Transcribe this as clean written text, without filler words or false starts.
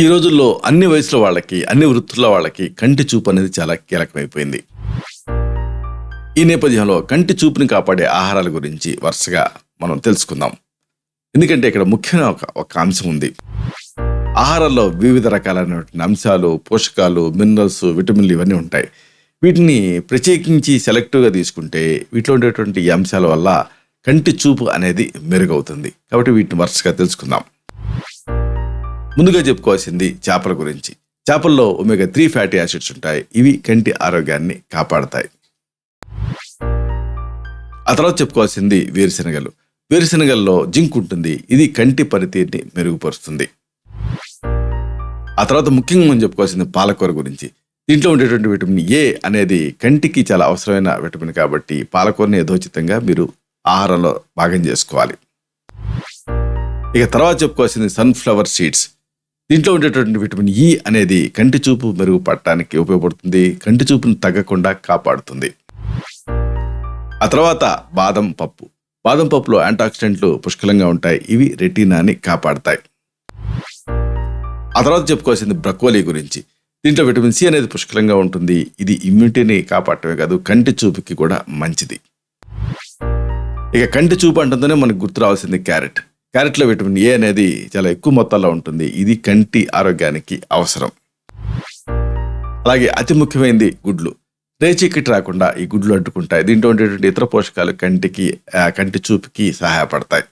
ఈ రోజుల్లో అన్ని వయసుల వాళ్ళకి, అన్ని వృత్తుల వాళ్ళకి కంటి చూపు అనేది చాలా కీలకమైపోయింది. ఈ నేపథ్యంలో కంటి చూపుని కాపాడే ఆహారాల గురించి వరుసగా మనం తెలుసుకుందాం. ఎందుకంటే ఇక్కడ ముఖ్యమైన ఒక అంశం ఉంది. ఆహారాల్లో వివిధ రకాలైనటువంటి అంశాలు, పోషకాలు, మినరల్స్, విటమిన్లు ఇవన్నీ ఉంటాయి. వీటిని ప్రత్యేకించి సెలెక్టివ్గా తీసుకుంటే వీటిలో ఉండేటువంటి ఈ అంశాల వల్ల కంటి చూపు అనేది మెరుగవుతుంది. కాబట్టి వీటిని వరుసగా తెలుసుకుందాం. ముందుగా చెప్పుకోవాల్సింది చేపల గురించి. చేపల్లో ఒమేగా 3 ఫ్యాటీ యాసిడ్స్ ఉంటాయి. ఇవి కంటి ఆరోగ్యాన్ని కాపాడతాయి. ఆ తర్వాత చెప్పుకోవాల్సింది వేరుశెనగలు. వేరుశెనగల్లో జింక్ ఉంటుంది. ఇది కంటి పనితీరుని మెరుగుపరుస్తుంది. ఆ తర్వాత ముఖ్యంగా మనం చెప్పుకోవాల్సింది పాలకూర గురించి. దీంట్లో ఉండేటువంటి విటమిన్ ఏ అనేది కంటికి చాలా అవసరమైన విటమిన్ కాబట్టి పాలకూరని యథోచితంగా మీరు ఆహారంలో భాగం చేసుకోవాలి. ఇక తర్వాత చెప్పుకోవాల్సింది సన్ఫ్లవర్ సీడ్స్. దీంట్లో ఉండేటువంటి విటమిన్ ఈ అనేది కంటి చూపు మెరుగుపడటానికి ఉపయోగపడుతుంది. కంటి చూపును తగ్గకుండా కాపాడుతుంది. ఆ తర్వాత బాదం పప్పు. బాదం పప్పులో యాంటాక్సిడెంట్లు పుష్కలంగా ఉంటాయి. ఇవి రెటీనాని కాపాడతాయి. ఆ తర్వాత చెప్పుకోవాల్సింది బ్రకోలీ గురించి. దీంట్లో విటమిన్ సి అనేది పుష్కలంగా ఉంటుంది. ఇది ఇమ్యూనిటీని కాపాడటమే కాదు, కంటి చూపుకి కూడా మంచిది. ఇక కంటి చూపు అంటుందనే మనకు గుర్తు రావాల్సింది క్యారెట్. క్యారెట్లో విటమిన్ ఏ అనేది చాలా ఎక్కువ మొత్తాల్లో ఉంటుంది. ఇది కంటి ఆరోగ్యానికి అవసరం. అలాగే అతి ముఖ్యమైనది గుడ్లు. రేచీకటి రాకుండా ఈ గుడ్లు అడ్డుకుంటాయి. దీంట్లో ఉండేటువంటి ఇతర పోషకాలు కంటి చూపుకి సహాయపడతాయి.